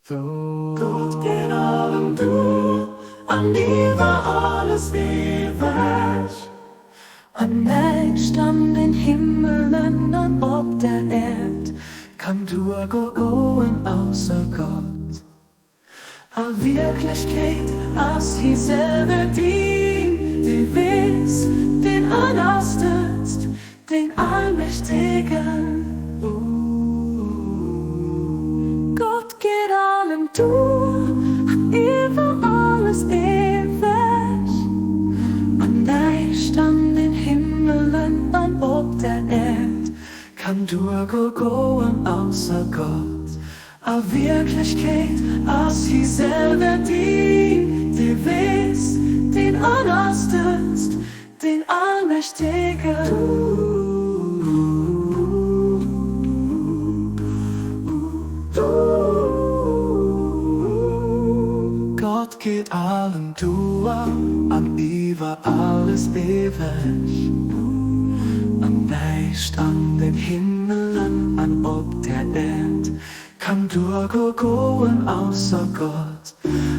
Gott geht allem, du, an iwwer alles ewech. An näischt an den Himmelen und ob der Äerd, kann duergoen, ausser Gott. All Wierklechkeet, as hi selwer die weess, den ënnerstëtzt, den allmächtigen. Gott geht allem, du, an iwwer alles ewech. An näischt an den Himmelen und ob der Äerd, kann duergoen, ausser Gott. All Wierklechkeet, as hi selwer die weess, den ënnerstëtzt, den allmächtigen. Gott geht allem, duer, an iwwer alles ewech. An näischt an den Himmelen, an ob der Äerd, kann duergoen, ausser Gott.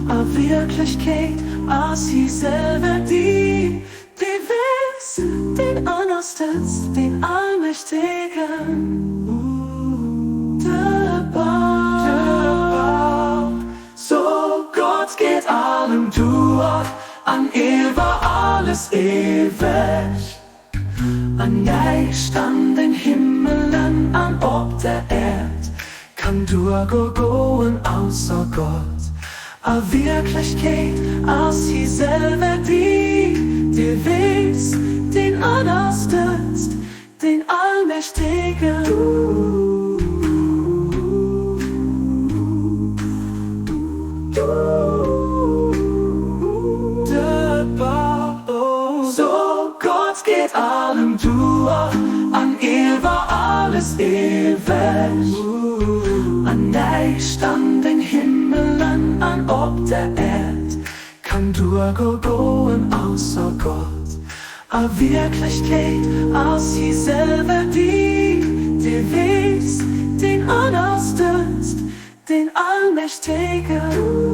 A Wierklechkeet, as hi selwer die weess, den ënnerstëtzt, den allmächtigen. Gott geht allem, duer, an iwwer alles ewech. An näischt an den Himmelen, an ob der Äerd, kann duergoen, ausser Gott. A Wierklechkeet, as hi selwer die weess, den ënnerstëtzt, den allmächtigen. Geht allem, duer, an iwwer alles ewech. An näischt an den Himmelen, an ob der Äerd, kann duergoen, ausser Gott. A Wierklechkeet, as hi selwer die weess, den ënnerstëtzt, den allmächtigen.